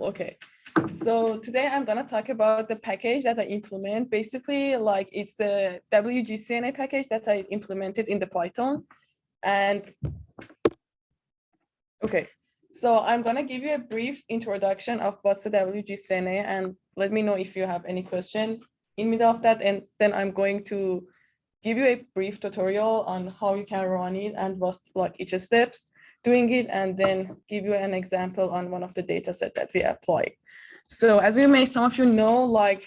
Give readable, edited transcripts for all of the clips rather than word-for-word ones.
Okay. So today I'm gonna talk about the package that I implement. Basically, like it's the WGCNA package that I implemented in the Python. And okay, so I'm gonna give you a brief introduction of what's the WGCNA, and let me know if you have any question in middle of that, and then I'm going to give you a brief tutorial on how you can run it and what's like each steps doing it, and then give you an example on one of the data set that we apply. So as some of you know, like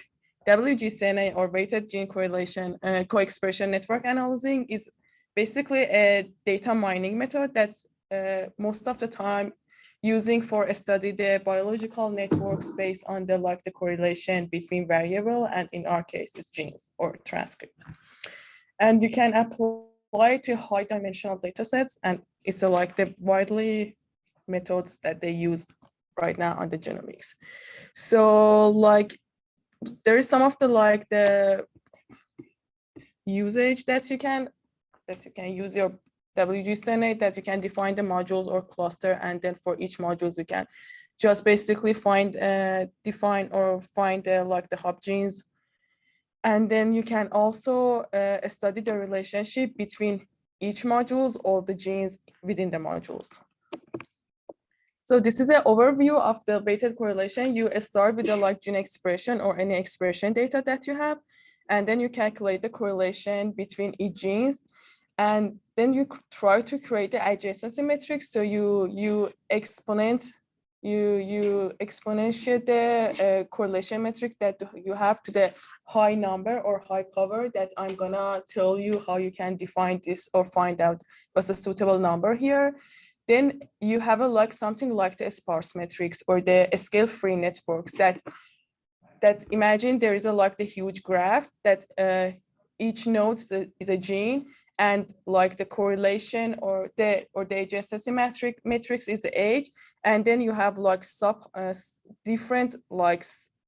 WGCNA or weighted gene correlation co-expression network analyzing is basically a data mining method that's most of the time using for study the biological networks based on the correlation between variable and in our case is genes or transcript. And you can apply to high dimensional data sets, and it's like the widely methods that they use right now on the genomics. So like there is some of the the usage that you can use your WGCNA, that you can define the modules or cluster, and then for each modules you can just basically find define or find the hub genes. And then you can also study the relationship between each modules or the genes within the modules. So this is an overview of the weighted correlation. You start with the gene expression or any expression data that you have, and then you calculate the correlation between each genes, and then you try to create the adjacency matrix. So you exponentiate the correlation metric that you have to the high number or high power that I'm gonna tell you how you can define this or find out what's a suitable number here. Then you have something like the sparse matrix or the scale-free networks that imagine there is the huge graph that each node is a gene, and the correlation or the adjacency matrix is the age, and then you have different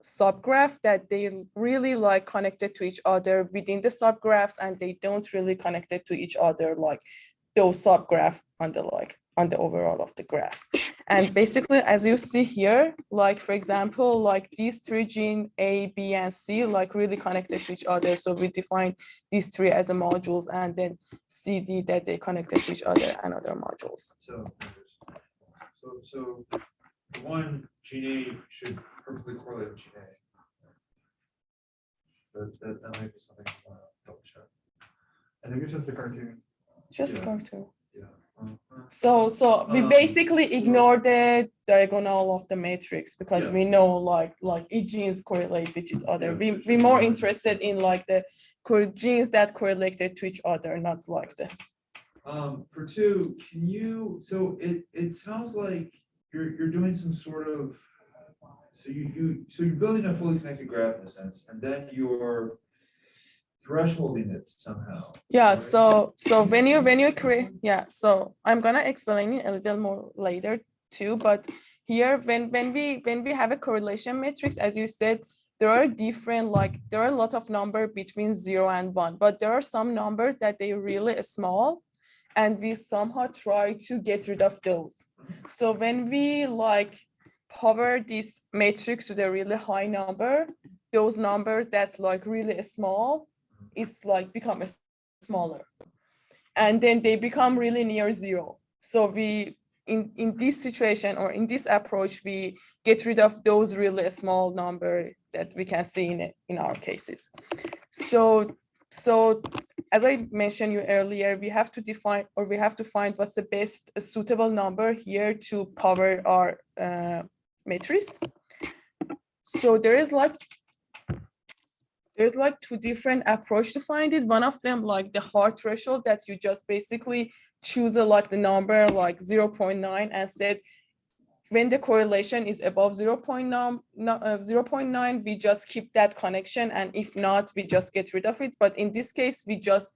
subgraph that they really connected to each other within the subgraphs, and they don't really connected to each other those subgraph on the overall of the graph. And basically, as you see here, for example, these three gene A, B, and C really connected to each other. So we define these three as a modules, and then C, D that they connected to each other and other modules. So one gene A should perfectly correlate with gene A. That might be something I want to double check. I think it's just a cartoon. Just a cartoon. Yeah. So we basically ignore the diagonal of the matrix because we know each genes correlate with each other. We're more interested in the genes that correlated to each other, not the. For two, can you? So it sounds like you're doing some sort of. So you're building a fully connected graph in a sense, and then you're thresholding it somehow. Yeah, right? so when you create, so I'm gonna explain it a little more later too, but here when we have a correlation matrix, as you said, there are different there are a lot of numbers between 0 and 1, but there are some numbers that they really small, and we somehow try to get rid of those. So when we power this matrix to the really high number, those numbers that really small is become smaller, and then they become really near 0. So we in this situation or in this approach, we get rid of those really small number that we can see in our cases. So as I mentioned you earlier, we have to define, or we have to find what's the best suitable number here to power our matrix. So there's two different approaches to find it. One of them the hard threshold, that you just basically choose the number 0.9 and said when the correlation is above 0.9, we just keep that connection, and if not, we just get rid of it. But in this case, we just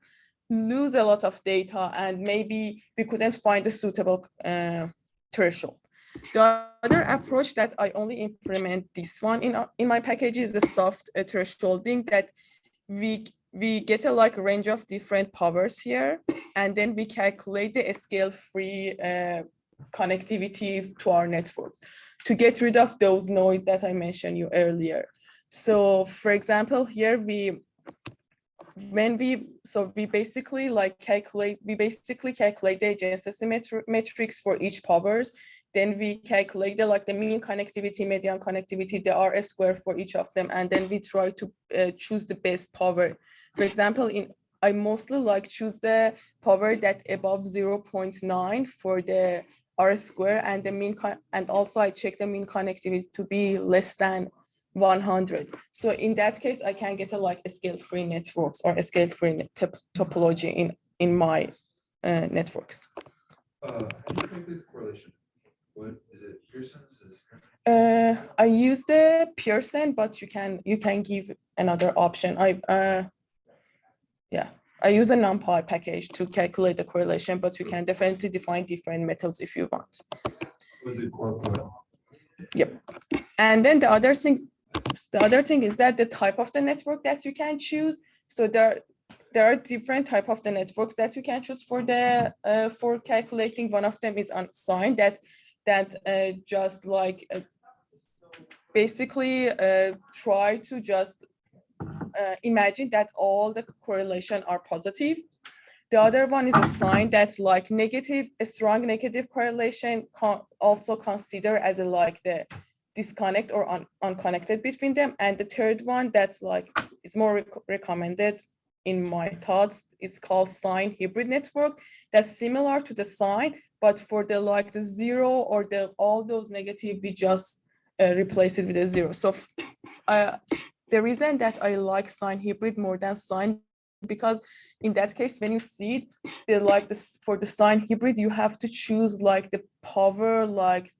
lose a lot of data, and maybe we couldn't find a suitable threshold. The other approach that I only implement this one in my package is the soft thresholding, that we get a range of different powers here, and then we calculate the scale-free connectivity to our network. to get rid of those noise that I mentioned you earlier. So for example, here we basically calculate the adjacency metrics for each powers. Then we calculate the mean connectivity, median connectivity, the R square for each of them, and then we try to choose the best power. For example, I mostly choose the power that above 0.9 for the R square, and and also I check the mean connectivity to be less than 100. So in that case, I can get a scale-free networks or a scale-free topology in my networks. How do you calculate the correlation? What is it? Pearson's? I use the Pearson, but you can give another option. I use a NumPy package to calculate the correlation, but you can definitely define different methods if you want. Was it correlation? Yep. And then the other thing is that the type of the network that you can choose. So there are different type of the networks that you can choose for calculating. One of them is unsigned that just basically try to just imagine that all the correlation are positive. The other one is a sign that's a strong negative correlation, also consider as the disconnect or unconnected between them. And the third one that's is more recommended in my thoughts, it's called sign hybrid network. That's similar to the sign, but for the zero or all those negative, we just replace it with a zero. So the reason that I like sign hybrid more than sign, because in that case, when you see it, for the sign hybrid, you have to choose the power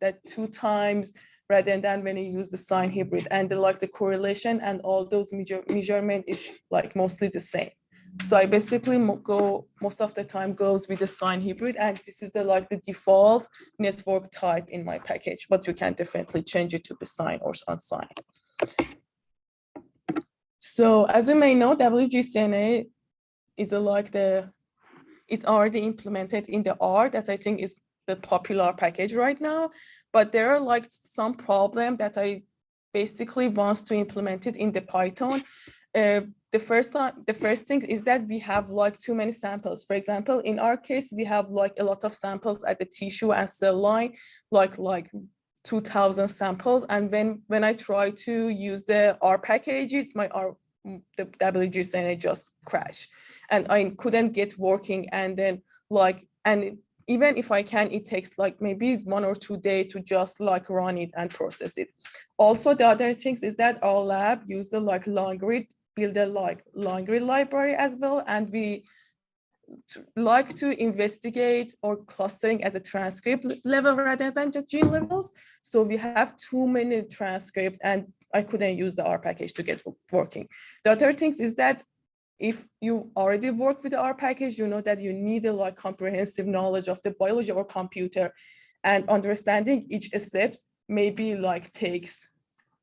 that 2 times rather than when you use the sign hybrid, and the correlation and all those measurement is mostly the same. So I basically most of the time goes with the sign hybrid, and this is the default network type in my package, but you can definitely change it to the sign or unsigned. So as you may know, WGCNA is it's already implemented in the R, that I think is the popular package right now, but there are some problem that I basically wants to implement it in the Python. The first thing is that we have too many samples. For example, in our case, we have a lot of samples at the tissue and cell line, like 2,000 samples. And when I try to use the R packages, the WGCNA just crashed, and I couldn't get working. And then even if I can, it takes maybe 1 or 2 days to just run it and process it. Also, the other things is that our lab used the long grid, build a long grid library as well, and we like to investigate or clustering as a transcript level rather than the gene levels. So we have too many transcript, and I couldn't use the R package to get working. The other things is that if you already work with the R package, you know that you need a comprehensive knowledge of the biology or computer, and understanding each steps maybe takes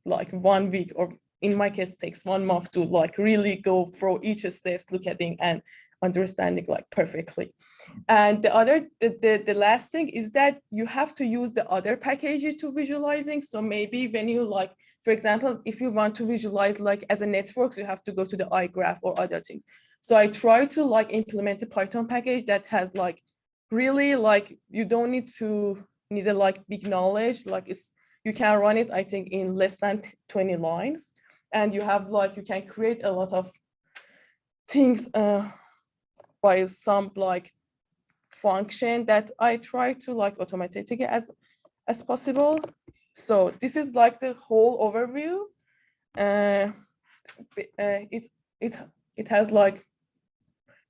1 week, or in my case takes 1 month to really go through each steps, look at it and understanding perfectly. And the last thing is that you have to use the other packages to visualizing. So maybe when you for example, if you want to visualize as a network, you have to go to the iGraph or other things. So I try to implement a Python package that has really you don't need a big knowledge. You can run it, I think, in less than 20 lines, and you have you can create a lot of things by some function that I try to automate it as possible. So this is the whole overview. It has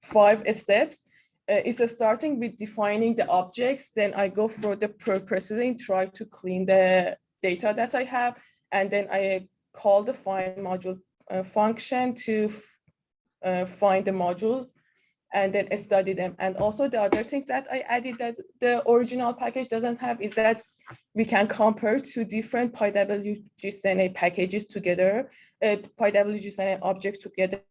5 steps. It's starting with defining the objects. Then I go for the preprocessing, try to clean the data that I have, and then I call the find module function to find the modules and then study them. And also the other things that I added that the original package doesn't have is that we can compare 2 different PyWGCNA packages together, PyWGCNA object together,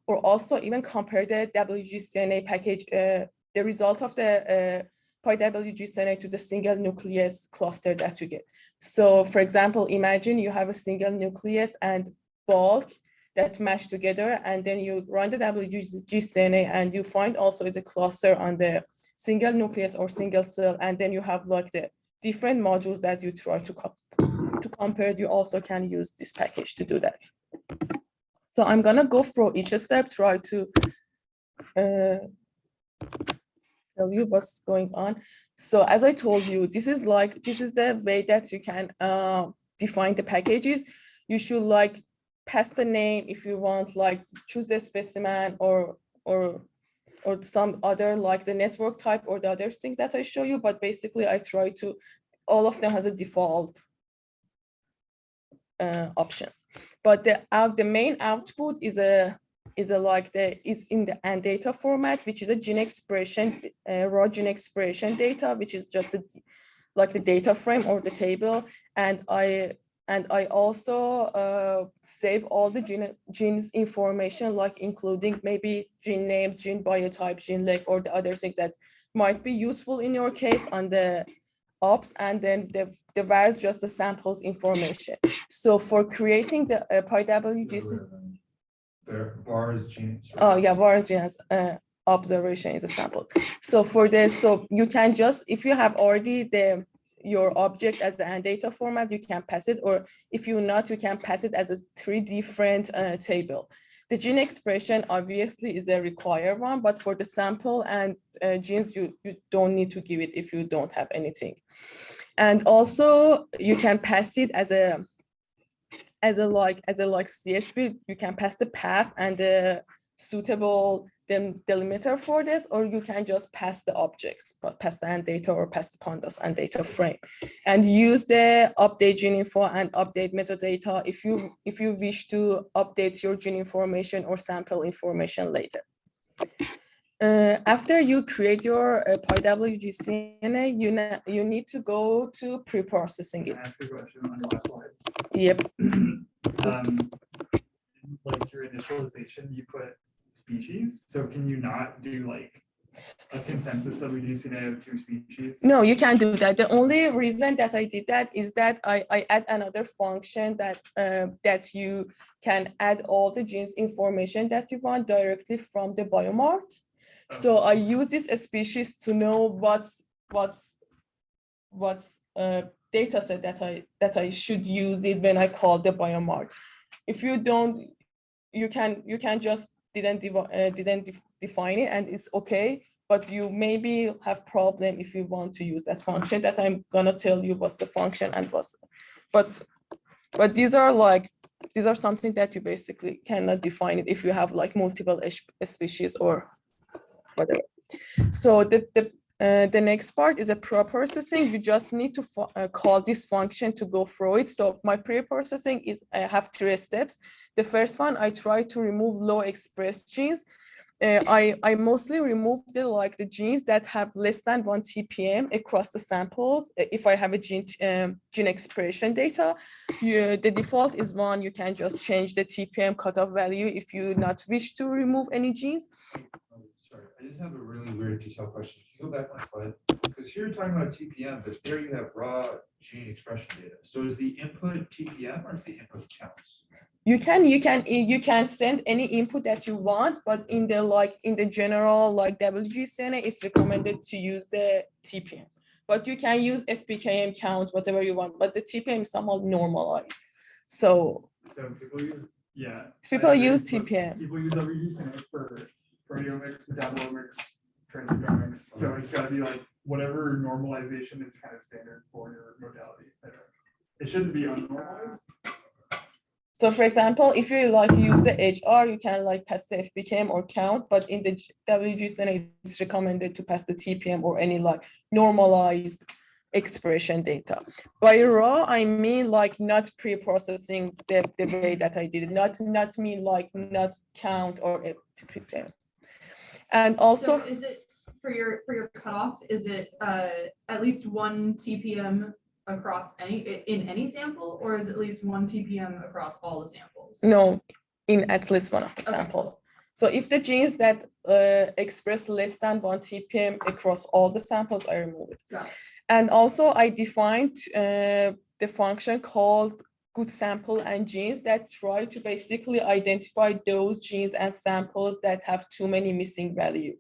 or also even compare the WGCNA package, the result of the PyWGCNA to the single nucleus cluster that you get. So for example, imagine you have a single nucleus and bulk that match together, and then you run the WGCNA and you find also the cluster on the single nucleus or single cell, and then you have like the different modules that you try to compare. You also can use this package to do that. So I'm gonna go through each step, try to tell you what's going on. So as I told you, this is the way that you can define the packages. You should like pass the name if you want, like choose the specimen or some other like the network type or the other thing that I show you. But basically I try to, all of them has a default options. But the main output is in the AND data format, which is a gene expression, raw gene expression data, which is just like the data frame or the table. And I also save all the genes information, like including maybe gene name, gene biotype, gene length, or the other thing that might be useful in your case on the ops, and then the var is just the samples information. So for creating the PyWGCNA, Bars gene. oh yeah, var genes observation is a sample. So for this, so you can just, if you have already your object as the AND data format, you can pass it, or if you're not, you can pass it as a 3 different table. The gene expression obviously is a required one, but for the sample and genes, you don't need to give it if you don't have anything. And also you can pass it as a CSV. You can pass the path and the suitable delimiter for this, or you can just pass the objects, but pass the AND data or pass the pandas and data frame, and use the update gene info and update metadata if you wish to update your gene information or sample information later. After you create your PyWGCNA, you need to go to preprocessing it. Can I ask a question on the last slide? Yep. Like your initialization, you put species. So can you not do like a consensus WGCNA of 2 species? No, you can't do that. The only reason that I did that is that I add another function that you can add all the genes information that you want directly from the biomart. So I use this species to know what's data set that I should use it when I call the biomart. If you don't, you can just didn't define it, and it's okay. But you maybe have problem if you want to use that function that I'm gonna tell you what's the function and what's. But these are something that you basically cannot define it if you have like multiple species or whatever. So the next part is a preprocessing. You just need to call this function to go through it. So my preprocessing is, I have 3 steps. The first one, I try to remove low expressed genes. I mostly remove the genes that have less than 1 TPM across the samples. If I have a gene expression data, the default is 1. You can just change the TPM cutoff value if you not wish to remove any genes. Sorry, I just have a really weird detail question. Can you go back one slide? Because here you're talking about TPM, but there you have raw gene expression data. So is the input TPM or is the input counts? You can send any input that you want, but in the general WGCNA, it's recommended to use the TPM. But you can use FPKM count, whatever you want, but the TPM is somehow normalized. So people use, yeah. People use TPM. People use WGCNA for proteomics, metabolomics, transcriptomics. So it's got to be like whatever normalization is kind of standard for your modality. It shouldn't be unnormalized. So for example, if you use the HR, you can pass the FPKM or count, but in the WGCNA, it's recommended to pass the TPM or any normalized expression data. By raw, I mean not pre-processing the way that I did it, not mean not count or TPM. And also, so is it for your cutoff? Is it at least 1 TPM across in any sample, or is it at least 1 TPM across all the samples? No, in at least one of the samples. So if the genes that express less than 1 TPM across all the samples, I remove it. Got it. And also I defined the function called good sample and genes that try to basically identify those genes and samples that have too many missing value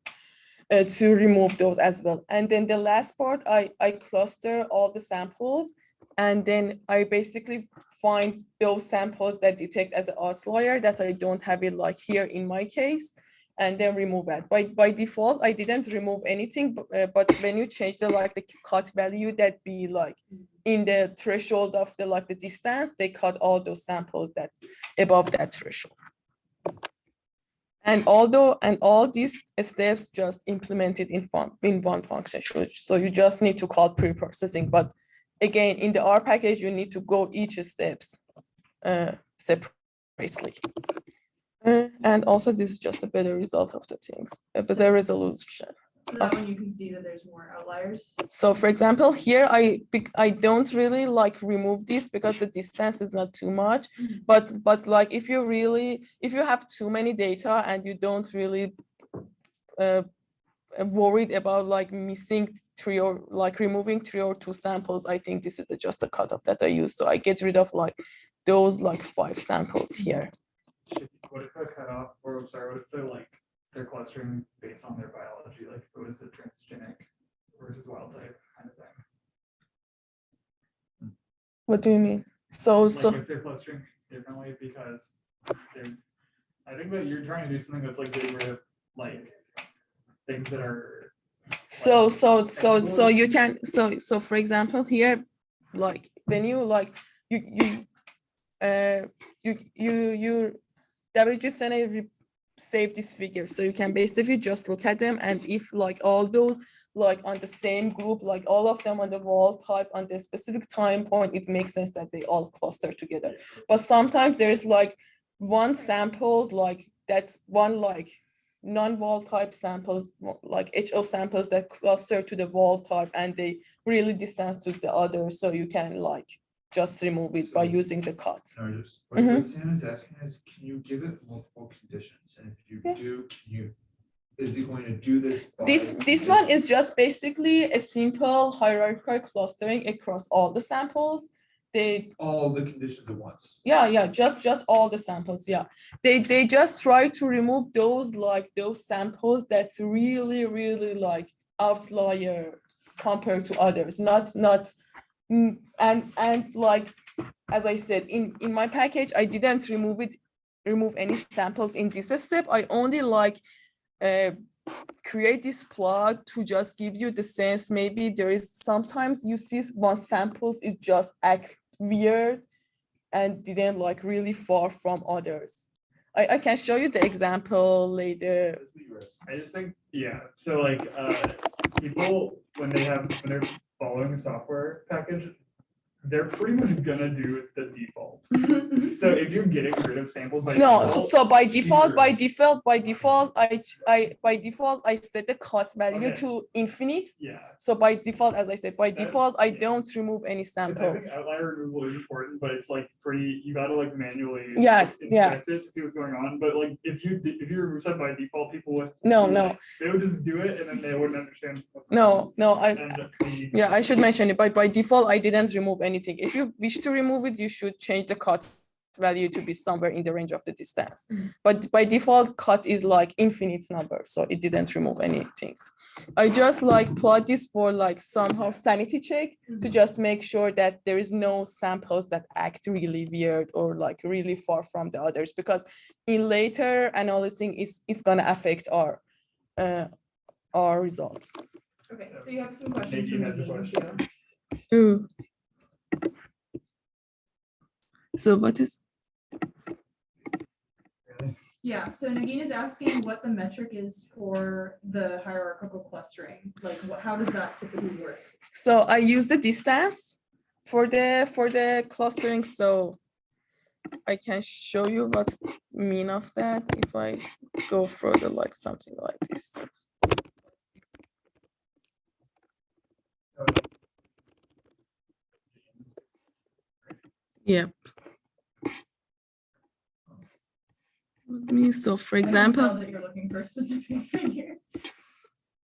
to remove those as well. And then the last part, I cluster all the samples, and then I basically find those samples that detect as an outlier that I don't have it like here in my case, and then remove it. By default, I didn't remove anything, but when you change the like the cut value that be like in the threshold of the like the distance, they cut all those samples that above that threshold. And all these steps just implemented in one function. So you just need to call preprocessing. But again, in the R package, you need to go each steps separately. And also this is just a better result of the things, a better resolution. So that one you can see that there's more outliers. So for example, here I don't really like remove this because the distance is not too much, but like if you have too many data and you don't really worried about like missing 3 or like removing 3 or 2 samples, I think this is just a cutoff that I use. So I get rid of like those like 5 samples here. What if I cut off, or I'm sorry, what if they're clustering based on their biology, like if it was a transgenic versus wild type kind of thing? What do you mean? So If they're clustering differently because I think that you're trying to do something that's like getting rid of like things that are. So you can so for example here, like when you like you WGCNA save this figure, so you can basically just look at them, and if like all those like on the same group, like all of them on the wall type on the specific time point, it makes sense that they all cluster together. But sometimes there's like one samples like that, one like non-wall type samples, like HO samples that cluster to the wall type and they really distance to the others, so you can like just remove it by using the cut. What Sam is asking is, can you give it multiple conditions? And if you do, is it going to do this? This one is just basically a simple hierarchical clustering across all the samples. All the conditions at once. Yeah, just all the samples. Yeah, they just try to remove those samples that's really like outlier compared to others, not and like as I said in my package, I didn't remove any samples in this step. I only like create this plot to just give you the sense. Maybe there is sometimes you see one samples is just act weird and didn't like really far from others. I can show you the example later. I just think, yeah. So like people when they're following a software package, they're pretty much gonna do the default. So if you're getting rid of samples by default, so by default, I set the cut value to infinite. Yeah. So by default, as I said, by default, I yeah. don't remove any 'Cause I samples. think outlier removal is important, but it's like pretty. You gotta like manually Yeah. it to see what's going on. But like if you remove stuff by default, people would they would just do it and then they wouldn't understand. What's going on. I should mention it. By default, I didn't remove anything. If you wish to remove it, you should change the cut value to be somewhere in the range of the distance. But by default, cut is like infinite number, so it didn't remove anything. I just like plot this for like somehow sanity check to just make sure that there is no samples that act really weird or like really far from the others, because in later analyzing it's gonna affect our results. Okay, so you have some questions Nadine from has a Nadine question. too. So what is? Yeah, so Nagin is asking what the metric is for the hierarchical clustering. Like, how does that typically work? So I use the distance for the clustering. So I can show you what's mean of that if I go further, like something like this. Yep. So for I can example, tell that you're looking for a specific figure.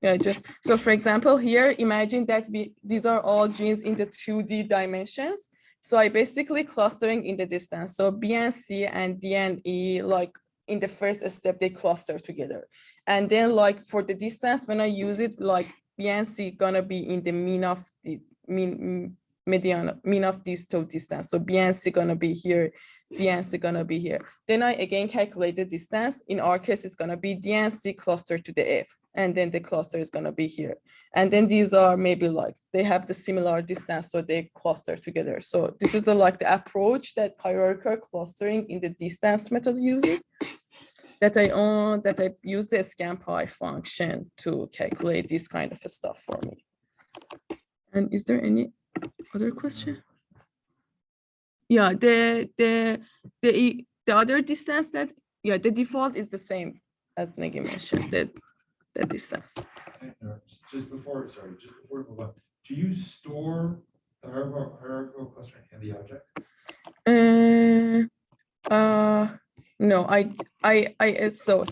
yeah, just so for example, here, imagine that these are all genes in the 2D dimensions. So I basically clustering in the distance. So B and C and D and E, like in the first step, they cluster together. And then like for the distance, when I use it, like B and C gonna be in the mean of the mean of these two distance. So B and C gonna be here, D and C gonna be here. Then I again calculate the distance. In our case, it's gonna be D and C cluster to the F, and then the cluster is gonna be here. And then these are maybe like, they have the similar distance, so they cluster together. So this is the like the approach that hierarchical clustering in the distance method uses. That I use the GenPALS function to calculate this kind of stuff for me. And is there any other question? Yeah, the other distance that, yeah, the default is the same as Negi mentioned, the distance. Just before we move on, do you store the hierarchical clustering in the object? No, so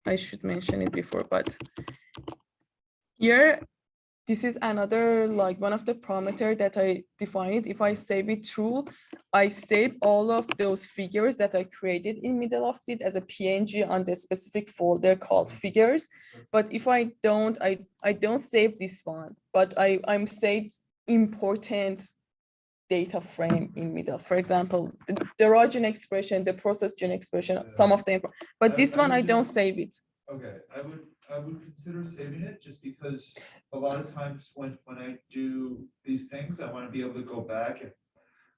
I should mention it before, but here, this is another, like one of the parameter that I defined. If I save it true, I save all of those figures that I created in middle of it as a PNG on the specific folder called figures. But if I don't, I don't save this one, but I'm saved important data frame in middle. For example, the raw gene expression, the process gene expression, some of them, but this one I don't save it. Okay, I would consider saving it just because a lot of times when I do these things, I want to be able to go back and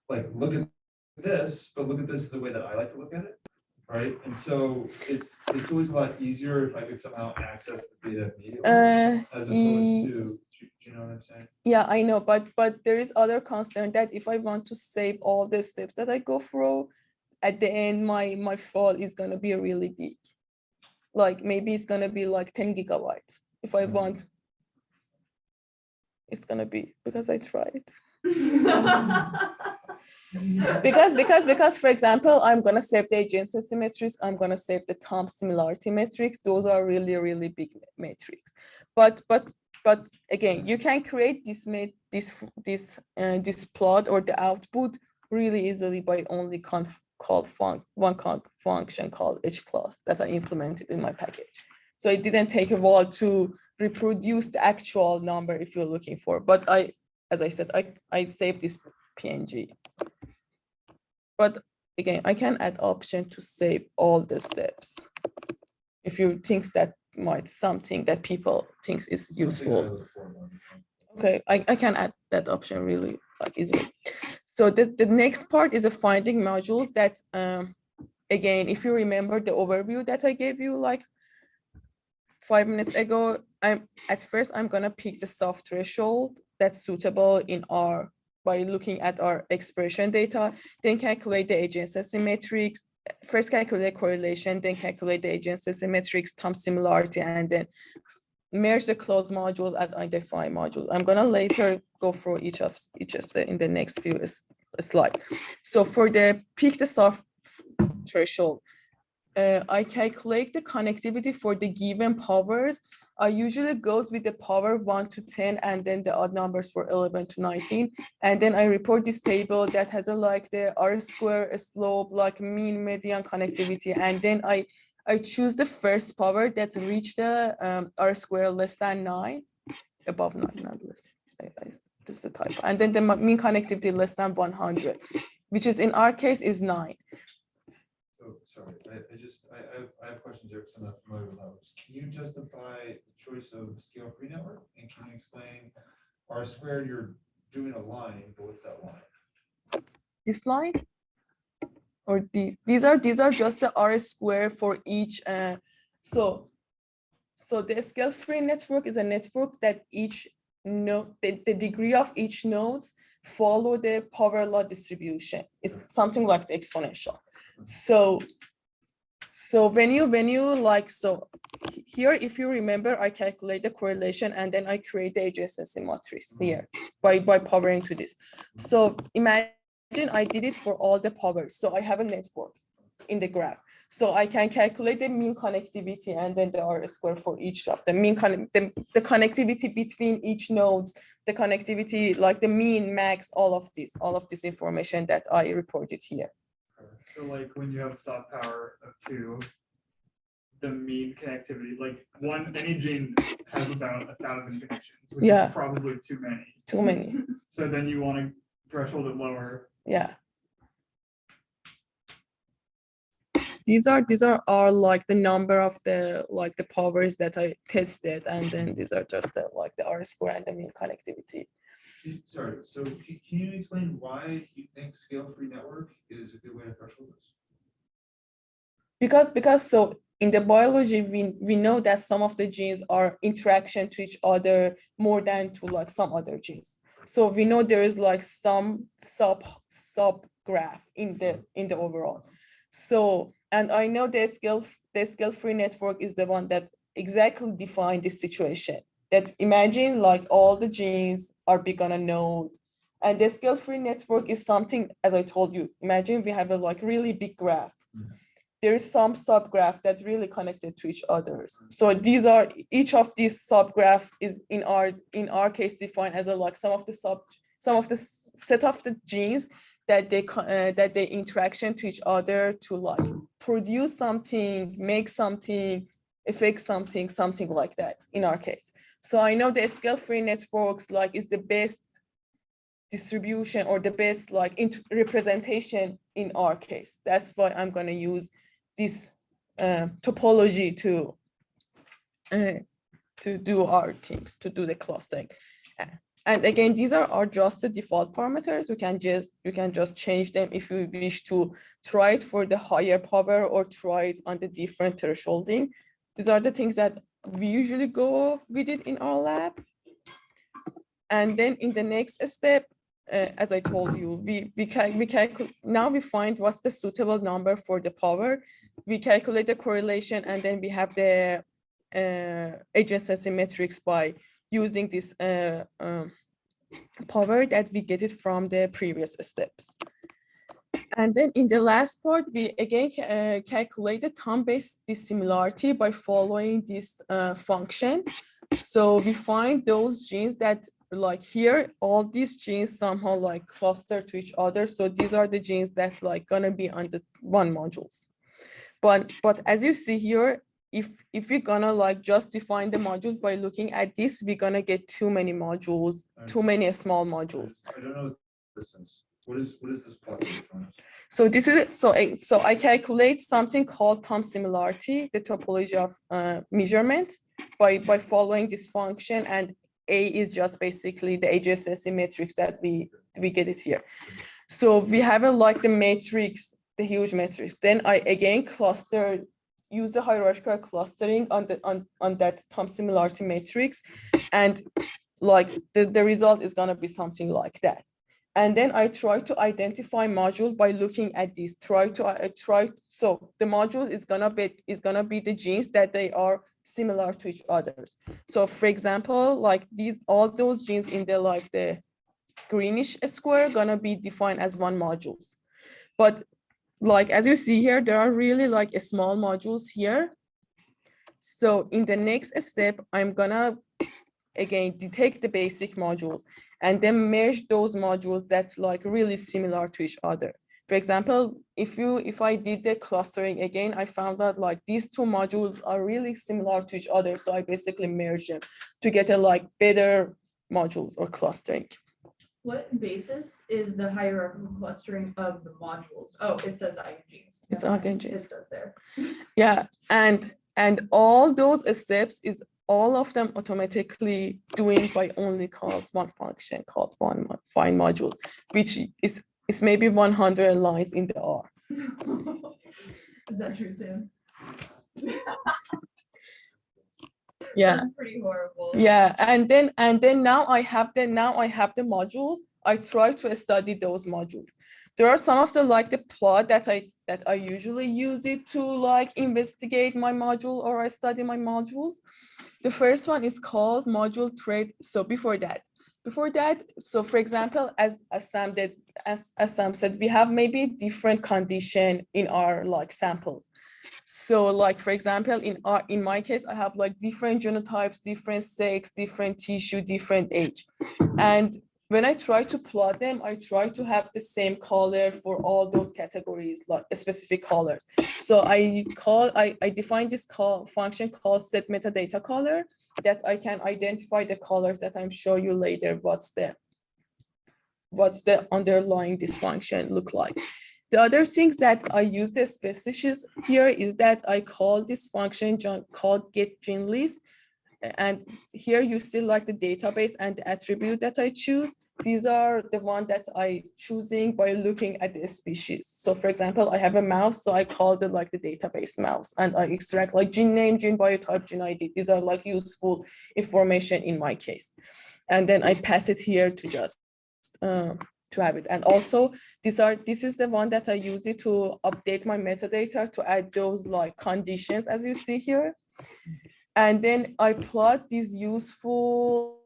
like look at this, but look at this the way that I like to look at it, right? And so it's always a lot easier if I could somehow access the data immediately as opposed to, do you know what I'm saying? Yeah, I know, but there is other concern that if I want to save all the steps that I go through, at the end, my file is gonna be really big. Like maybe it's gonna be like 10 gigabytes. If I want, it's gonna be, because I tried. Because for example, I'm gonna save the adjacency matrix, I'm gonna save the Tom similarity matrix. Those are really big matrix. But again, you can create this plot or the output really easily by only called one function called hclass that I implemented in my package. So it didn't take a while to reproduce the actual number if you're looking for. But as I said, I saved this PNG. But again, I can add option to save all the steps if you think that might something that people think is useful. Okay, I can add that option really like easily. So the next part is a finding modules that again, if you remember the overview that I gave you like 5 minutes ago, at first I'm gonna pick the soft threshold that's suitable in R by looking at our expression data, then calculate the adjacency matrix, first calculate correlation, then calculate the adjacency matrix, Tom similarity, and then merge the closed modules and identify modules. I'm gonna later go through each of them in the next few slides. So for the pick the soft threshold, I calculate the connectivity for the given powers. I usually goes with the power 1 to 10 and then the odd numbers for 11 to 19. And then I report this table that has a like the R square slope, like mean median connectivity. And then I choose the first power that reach the R square less than 9, above 9, not less. This is the type. And then the mean connectivity less than 100, which is in our case is 9. Sorry, I have questions here because I'm not familiar with those. Can you justify the choice of scale-free network? And can you explain R squared, you're doing a line, but what's that line? This line? Or these are just the R square for each. So the scale-free network is a network that each node, the degree of each nodes follow the power law distribution. It's something like the exponential. So when you like, so here, if you remember, I calculate the correlation and then I create the adjacency matrix here by powering to this. So imagine I did it for all the powers. So I have a network. in the graph. So I can calculate the mean connectivity and then the R square for each of the the connectivity between each nodes, the connectivity, like the mean, max, all of this information that I reported here. So like when you have soft power of 2, the mean connectivity, like any gene has about 1,000 connections, which Yeah. is probably too many. Too many. So then you want to threshold it lower. Yeah. These are like the number of the powers that I tested, and then these are just the R square and the mean connectivity. Sorry, so can you explain why you think scale-free network is a good way to threshold this? Because so in the biology, we know that some of the genes are interaction to each other more than to like some other genes. So we know there is like some sub graph in the overall. So, and I know the scale-free network is the one that exactly define this situation. That imagine like all the genes are big on a node, and the scale-free network is something, as I told you, imagine we have a like really big graph. There is some subgraph that really connected to each others. So each of these subgraph is in our case defined as a like some of the set of the genes that they interaction to each other to like produce something, make something, affect something like that in our case. So I know the scale-free networks like is the best distribution or the best like representation in our case. That's why I'm going to use this topology to do our things, to do the clustering. And again, these are just the default parameters. You can just change them if you wish to try it for the higher power or try it on the different thresholding. These are the things that we usually go with it in our lab. And then in the next step, as I told you, now we find what's the suitable number for the power. We calculate the correlation, and then we have the adjacency metrics by using this power that we get it from the previous steps. And then in the last part, we again calculate the time-based dissimilarity by following this function. So we find those genes that like here, all these genes somehow like cluster to each other. So these are the genes that like gonna be on the one modules. But as you see here, if we're gonna like just define the modules by looking at this, we're gonna get too many modules, too many small modules. I don't know the distance. What is this plot that you're showing us? So this is so I calculate something called time similarity, the topology of measurement by following this function, and A is just basically the adjacency matrix that we get it here. So we have a like the matrix, the huge matrix. Then I again use the hierarchical clustering on that time similarity matrix, and like the result is gonna be something like that. And then I try to identify module by looking at this. So the module is gonna be the genes that they are similar to each other. So for example, like all those genes in the like the greenish square gonna be defined as one modules. But like as you see here, there are really like small modules here. So in the next step, I'm gonna again detect the basic modules and then merge those modules that like really similar to each other. For example, if I did the clustering again, I found that like these two modules are really similar to each other. So I basically merge them to get a like better modules or clustering. What basis is the hierarchical clustering of the modules? Oh, it says eigengenes. It's Never mind. eigengenes. It says there. Yeah, and all those steps is all of them automatically doing by only call one function called one find module, which is maybe 100 lines in the R. Is that true, Sam? Yeah. That's pretty horrible. Yeah, and then now I have the modules. I try to study those modules. There are some of the like the plot that I usually use it to like investigate my module or I study my modules. The first one is called module trait. So before that, before that, so for example, as Sam did, as Sam said, we have maybe different condition in our like samples. So like, for example, in my case, I have like different genotypes, different sex, different tissue, different age. And when I try to plot them, I try to have the same color for all those categories, like specific colors. So I define this function called set metadata color, that I can identify the colors that I'm show you later what's the underlying this function look like. The other things that I use the species here is that I call this function called get gene list. And here you see like the database and the attribute that I choose. These are the one that I choosing by looking at the species. So for example, I have a mouse, so I call it like the database mouse, and I extract like gene name, gene biotype, gene ID. These are like useful information in my case. And then I pass it here to just to have it. And also this is the one that I use it to update my metadata to add those like conditions as you see here. And then I plot this useful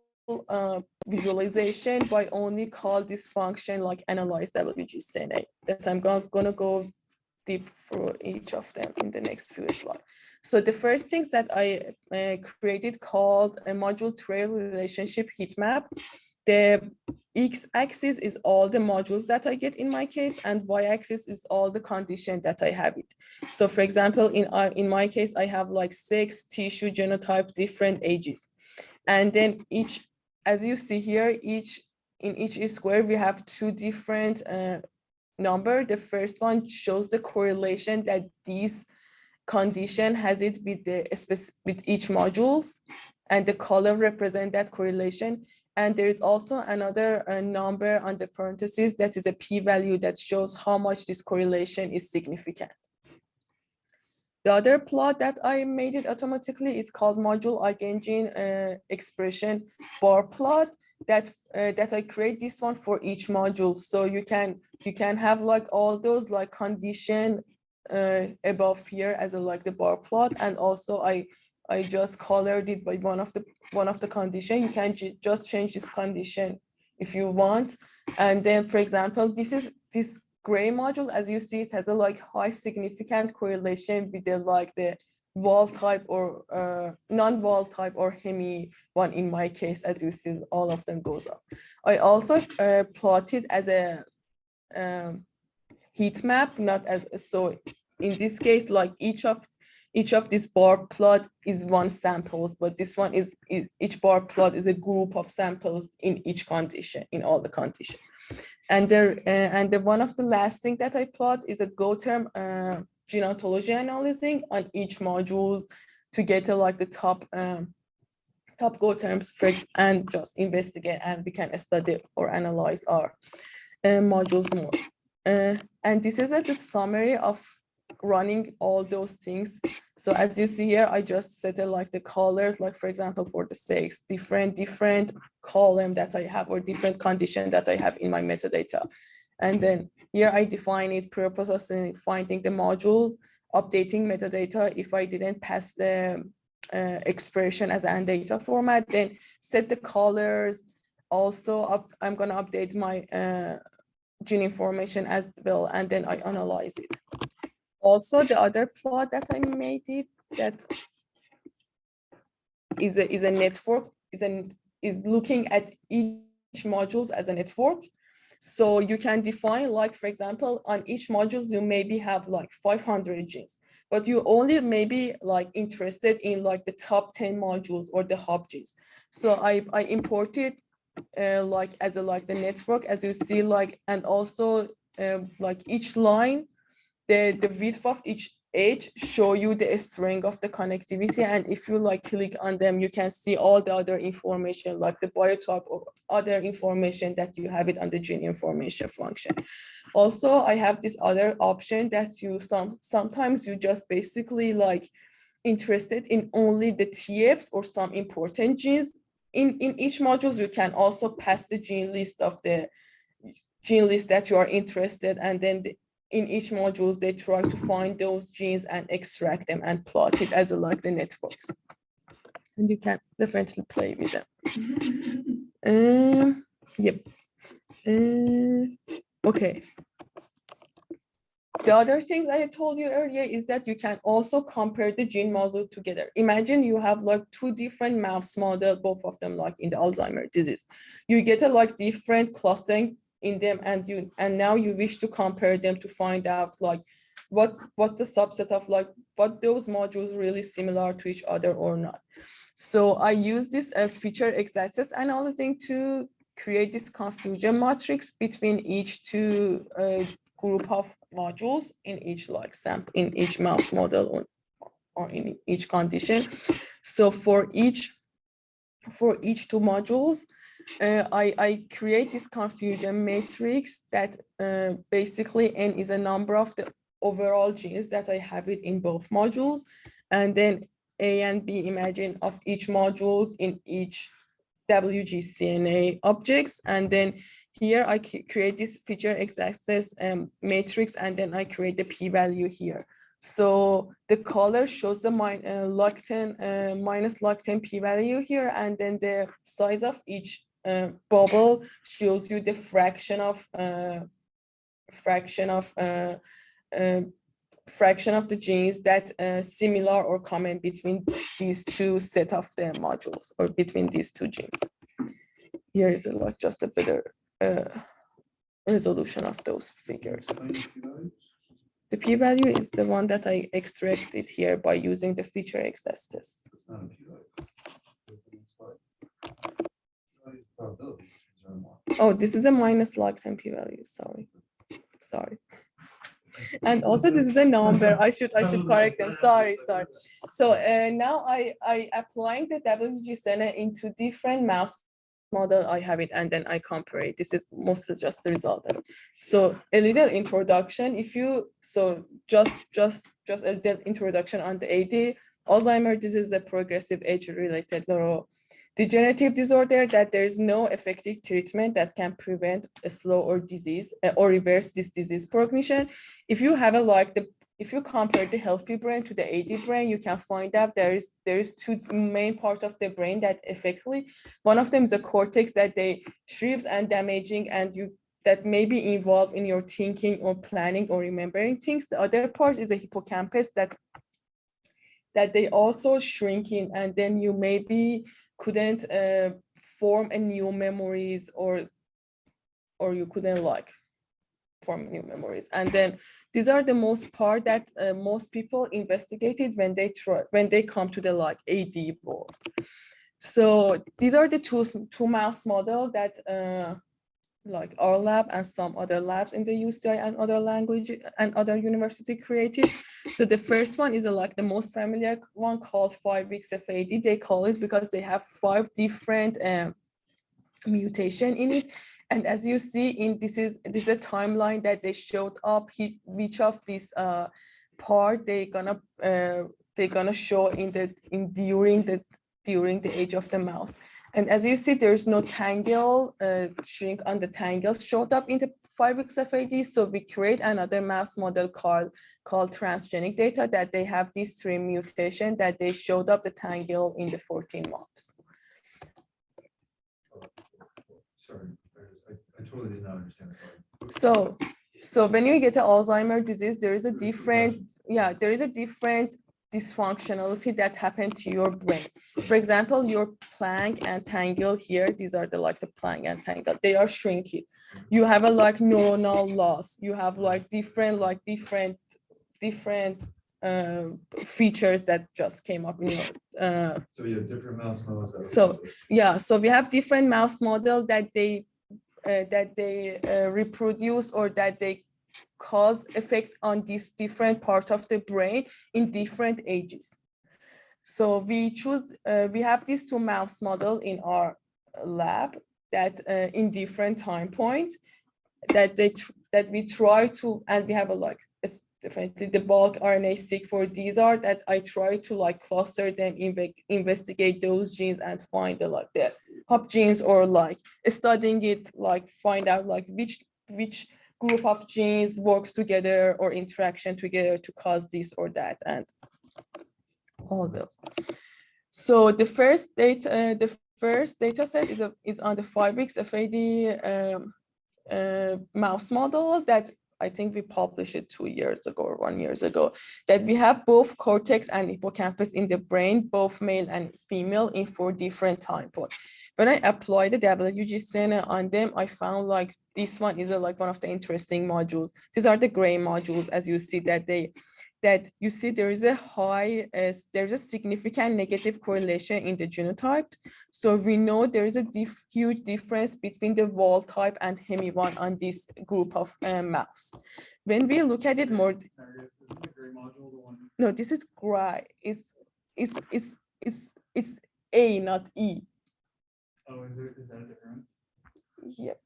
visualization by only call this function like analyze WGCNA, that I'm gonna go deep for each of them in the next few slides. So the first things that I created called a module trail relationship heat map. The x-axis is all the modules that I get in my case, and y-axis is all the condition that I have it. So for example, in my case, I have like sex, tissue, genotype, different ages. And then each, as you see here, in each square, we have two different number. The first one shows the correlation that this condition has it with each modules, and the color represent that correlation. And there is also another number on the parentheses that is a p-value that shows how much this correlation is significant. The other plot that I made it automatically is called module eigengene expression bar plot, that I create this one for each module. So you can have like all those like condition above here as a like the bar plot, and also I just colored it by one of the condition. You can just change this condition if you want. And then, for example, this gray module, as you see, it has a like high significant correlation with the wall type or non-wall type or hemi one in my case. As you see, all of them goes up. I also plotted as a heat map, not as so. In this case, like each of this bar plot is one samples, but this one is each bar plot is a group of samples in each condition, in all the condition. And the one of the last thing that I plot is a GoTerm gene ontology analyzing on each modules to get like the top GoTerms for, and just investigate, and we can study or analyze our modules more. And this is the summary of running all those things. So as you see here, I just set like the colors, like for example, for the sex, different column that I have or different condition that I have in my metadata. And then here I define it, preprocessing, finding the modules, updating metadata. If I didn't pass the expression as an data format, then set the colors. Also, I'm gonna update my gene information as well, and then I analyze it. Also, the other plot that I made it that is a network, is looking at each modules as a network. So you can define, like, for example, on each modules, you maybe have like 500 genes, but you only maybe like interested in like the top 10 modules or the hub genes. So I imported like as a like the network, as you see, like, and also like each line, the width of each edge show you the strength of the connectivity. And if you like click on them, you can see all the other information like the biotype or other information that you have it on the gene information function. Also, I have this other option that you sometimes you just basically like interested in only the TFs or some important genes. In each module, you can also pass the gene list of the gene list that you are interested, and then in each modules, they try to find those genes and extract them and plot it as like the networks. And you can definitely play with them. Yep. Okay. The other things I told you earlier is that you can also compare the gene model together. Imagine you have like two different mouse models, both of them like in the Alzheimer disease. You get a like different clustering in them, and now you wish to compare them to find out like what's the subset of like what those modules really similar to each other or not. So I use this feature exactness analyzing to create this confusion matrix between each two group of modules in each like sample in each mouse model or in each condition. So for each two modules, I create this confusion matrix that basically N is a number of the overall genes that I have it in both modules, and then A and B imagine of each modules in each WGCNA objects, and then here I create this feature exactness matrix, and then I create the p-value here. So the color shows the log 10 minus log 10 p-value here, and then the size of each bubble shows you the fraction of the genes that similar or common between these two set of the modules or between these two genes. Here is like just a better resolution of those figures. The p-value is the one that I extracted here by using the feature excess test. Oh, this is a minus log 10 p-value. Sorry. And also this is a number. I should correct them. Sorry. So now I applying the WGCNA into different mouse model. I have it, and then I compare it. This is mostly just the result. So a little introduction. Just a little introduction on the AD. Alzheimer disease is a progressive age-related neurodegenerative disorder that there is no effective treatment that can prevent a slow or disease or reverse this disease progression. If you have if you compare the healthy brain to the AD brain, you can find out there is two main parts of the brain that effectively, one of them is a cortex that they shrives and damaging, and that may be involved in your thinking or planning or remembering things. The other part is a hippocampus that they also shrinking, and then you maybe couldn't form a new memories or you couldn't like form new memories. And then these are the most part that most people investigated when they come to the like AD board. So these are the two mouse model that like our lab and some other labs in the UCI and other language and other university created. So the first one is like the most familiar one called 5 weeks of AD. They call it because they have 5 different mutation in it. And as you see, this is a timeline that they showed up. Which of these part they're gonna show during the age of the mouse. And as you see, there's no tangle shrink on the tangles showed up in the 5 weeks of AD. So we create another mouse model called transgenic data that they have these 3 mutations that they showed up the tangle in the 14 months. Sorry, I totally did not understand. Sorry. So when you get an Alzheimer disease, there is a different dysfunctionality that happened to your brain. For example, your plank and tangle here, these are the plank and tangle, they are shrinking. You have a neuronal loss. You have different features that just came up in your so you have different mouse models. So we have different mouse model that they reproduce or that they cause effect on this different part of the brain in different ages. So we have these 2 mouse model in our lab that in different time point that we try to, and we have definitely the bulk RNA-seq for these are that I try to cluster them, investigate those genes and find the hop genes, or studying it, find out which group of genes works together or interaction together to cause this or that, and all those. So the first first data set is on the 5 weeks FAD mouse model that I think we published it 2 years ago or 1 year ago, that we have both cortex and hippocampus in the brain, both male and female, in 4 different time points. When I applied the WGCNA on them, I found like this one is like one of the interesting modules. These are the gray modules, as you see that you see there is a there's a significant negative correlation in the genotype. So we know there is a huge difference between the wall type and hemi one on this group of mouse. When we look at it more, no, this is gray. It's A, not E. Oh, is that a difference? Yep.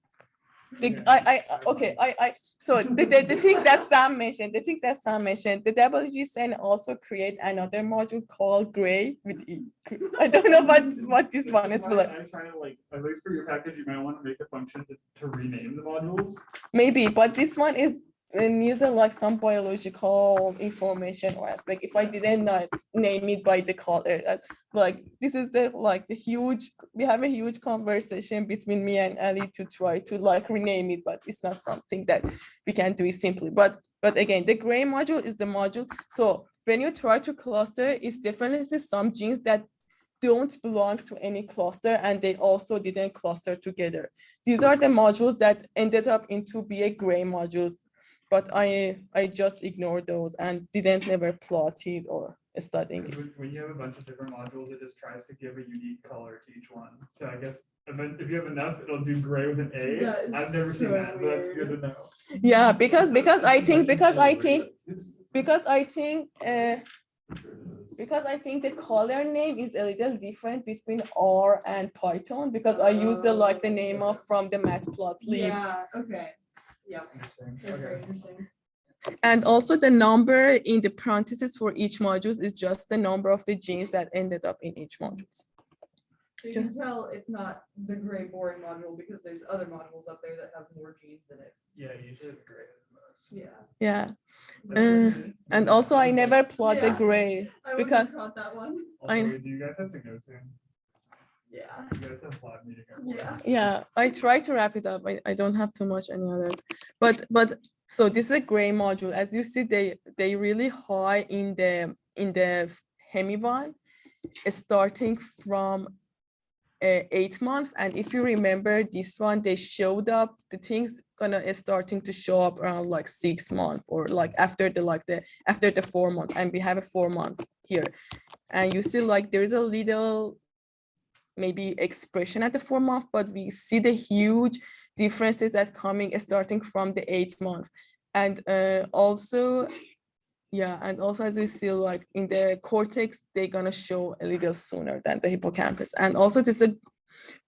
Okay. So the thing that Sam mentioned, the WGCN also create another module called gray with E. I don't know what this one is like. I'm trying to like, at least for your package, you might want to make a function to rename the modules. Maybe, but this one is needs like some biological information or aspect. If I didn't not name it by the color, like this is the huge, we have a huge conversation between me and Ali to try to like rename it, but it's not something that we can do it simply. But again, the gray module is the module. So when you try to cluster, it's definitely some genes that don't belong to any cluster and they also didn't cluster together. These are the modules that ended up into be a gray modules. But I just ignored those and didn't never plot it or studying it. When you have a bunch of different modules, it just tries to give a unique color to each one. So I guess if you have enough, it'll do gray with an A. I've never seen that, but that's good to know. Yeah, because I think the color name is a little different between R and Python because I used the name of from the matplotlib. Yeah, okay. Yeah. Interesting. That's very Okay. interesting. And also the number in the parentheses for each module is just the number of the genes that ended up in each module. So you can tell it's not the gray boring module because there's other modules up there that have more genes in it. Yeah, usually the gray is the most. Yeah. Yeah. And also I never plot the Yeah. gray I because wouldn't have caught that one. Also, I- do you guys have to go soon? Yeah. You guys have lab meeting. Yeah. yeah, I try to wrap it up. I don't have too much any other, but so this is a gray module. As you see, they really high in the hemi one, starting from 8 months. And if you remember this one, they showed up, the things gonna starting to show up around like 6 months or like after the 4 months, and we have a 4 month here. And you see like there is a little maybe expression at the 4 month, but we see the huge differences that coming starting from the 8 month. And also as you see like in the cortex, they're gonna show a little sooner than the hippocampus. And also this is a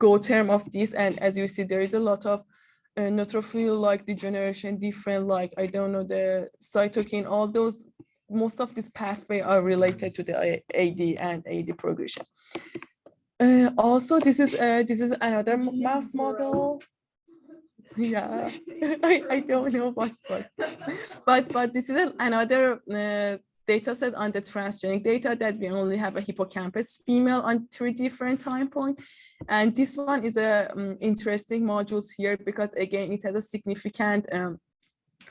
go term of this. And as you see, there is a lot of neutrophil like degeneration, different like, I don't know, the cytokine, all those, most of this pathway are related to the AD and AD progression. Also, this is another mouse model. Yeah, I don't know what's what, but this is another data set on the transgenic data that we only have a hippocampus female on 3 different time points. And this one is a interesting modules here because again, it has a significant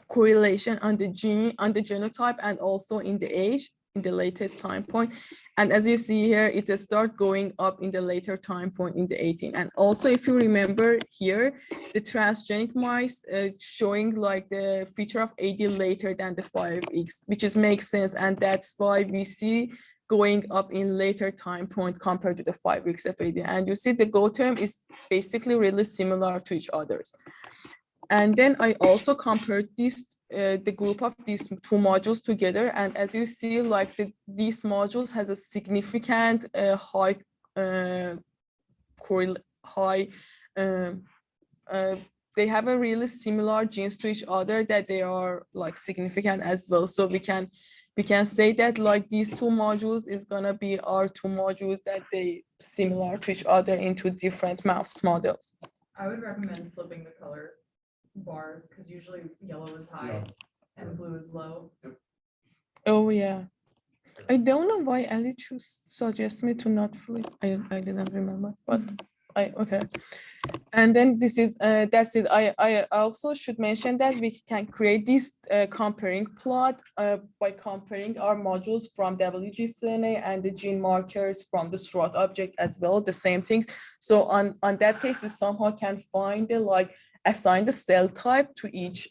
correlation on the genotype and also in the age in the latest time point. And as you see here, it will start going up in the later time point in the 18. And also, if you remember here, the transgenic mice showing like the feature of AD later than the 5X, which makes sense. And that's why we see going up in later time point compared to the 5X of AD. And you see the go term is basically really similar to each others. And then I also compared the group of these 2 modules together. And as you see, like these modules has a significant high they have a really similar genes to each other that they are like significant as well. So we can say that like these 2 modules is gonna be our 2 modules that they similar to each other into different mouse models. I would recommend flipping the color bar because usually yellow is high and blue is low. Oh yeah. I don't know why Ali suggests me to not flip. I didn't remember, but okay. And then this is that's it. I also should mention that we can create this comparing plot by comparing our modules from WGCNA and the gene markers from the SWOT object as well, the same thing. So on that case, you somehow can find the assign the cell type to each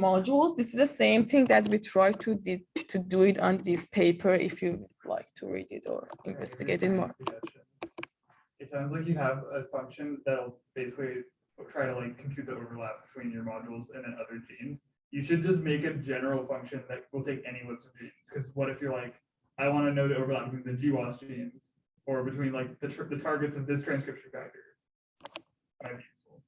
modules. This is the same thing that we try to do it on this paper if you like to read it or investigate it more. It sounds like you have a function that'll basically try to compute the overlap between your modules and then other genes. You should just make a general function that will take any list of genes. Because what if you're like, I want to know the overlap between the GWAS genes or between the targets of this transcription factor? Might be useful.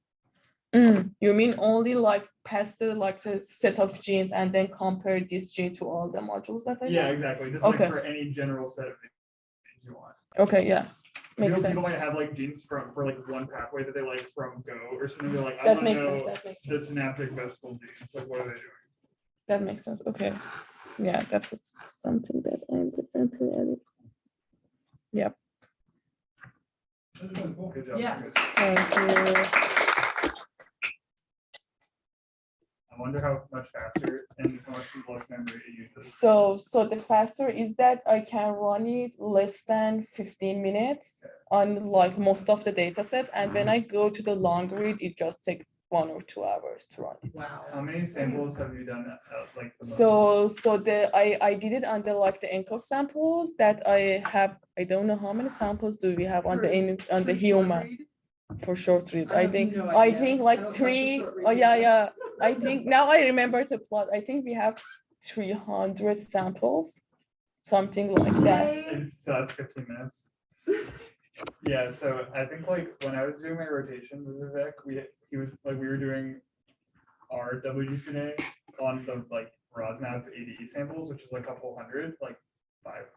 You mean only pass the set of genes and then compare this gene to all the modules that I Yeah, have? exactly. Just Okay. for any general set of genes you want. Okay, yeah. Makes sense. People might have genes for one pathway that they like from Go or something. They're like, I That want to makes sense. know That makes the sense. synaptic vesicle genes. What are they doing? That makes sense. Okay. Yeah, that's something that I'm definitely adding. Yep. That's really cool. Good job. Yeah. Thank you. I wonder how much faster and how much less memory it uses. So the faster is that I can run it less than 15 minutes on most of the data set. And when I go to the long read, it just takes 1 or 2 hours to run it. Wow. How many samples have you done the most? So I did it on the ENCODE samples that I have. I don't know how many samples do we have on the human for short read. I think 3. Oh yeah. I think now I remember the plot. I think we have 300 samples, something like that. And so that's 15 minutes. Yeah, so I think when I was doing my rotation with Vivek, we were doing our WGCNA on the ROSMAP ADE samples, which is a couple hundred, 500,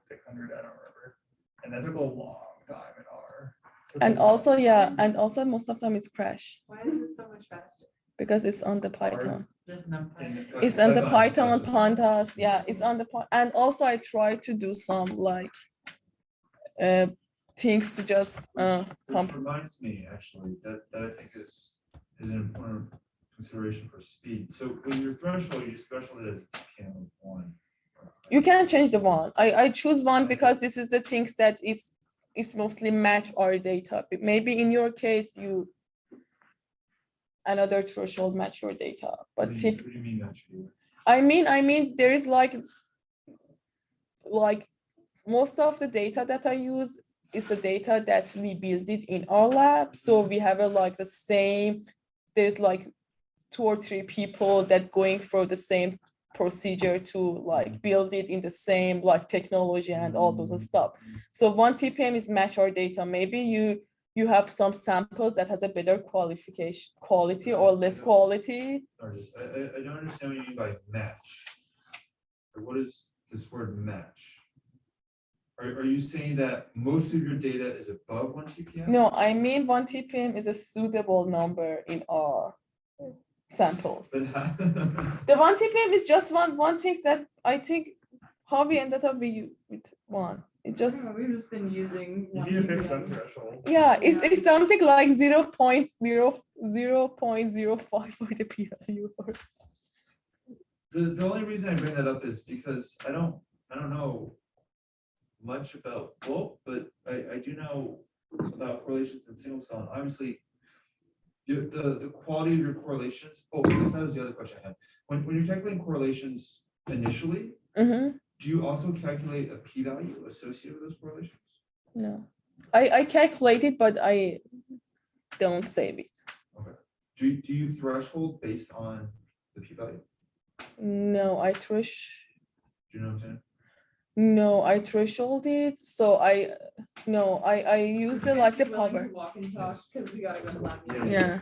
600, I don't remember. And that took a long time in R. And also most of the time it's crash Why is it so much faster? because it's on the Python. Just numpy. It's on the Python pandas. Yeah, it's on the and also I try to do some things to just Which reminds me actually that I think is an important consideration for speed. So when your threshold, you threshold it as TPM of 1. you can change the one. I choose 1 because this is the things that is mostly match our data. Maybe in your case you another threshold match your data, but What do you mean match you? I mean there is most of the data that I use is the data that we build it in our lab. So we have the same, there's 2 or 3 people that going through the same procedure to build it in the same technology and all those stuff. So 1 TPM is match our data. Maybe you have some samples that has a better quality or less quality. I don't understand what you mean by match. Or what is this word match? Are you saying that most of your data is above 1 TPM? No, I mean 1 TPM is a suitable number in our samples. But The 1 TPM is just one thing that I think how we ended up with 1. It just We've just been using You one need to fix TPM. that threshold. yeah, it's something like 0.05 for the p-value. the only reason I bring that up is because I don't know much about both, but I do know about correlations in single cell. And obviously, the quality of your correlations. Oh, that was the other question I had. When you're calculating correlations initially, Mm-hmm. do you also calculate a p-value associated with those correlations? No, I calculate it, but I don't save it. Okay. Do you threshold based on the p-value? No, Do you know what I'm saying? No, I threshold it. So I use the Willing the to power. Walk and talk because we gotta go to lab. Yeah. Yeah.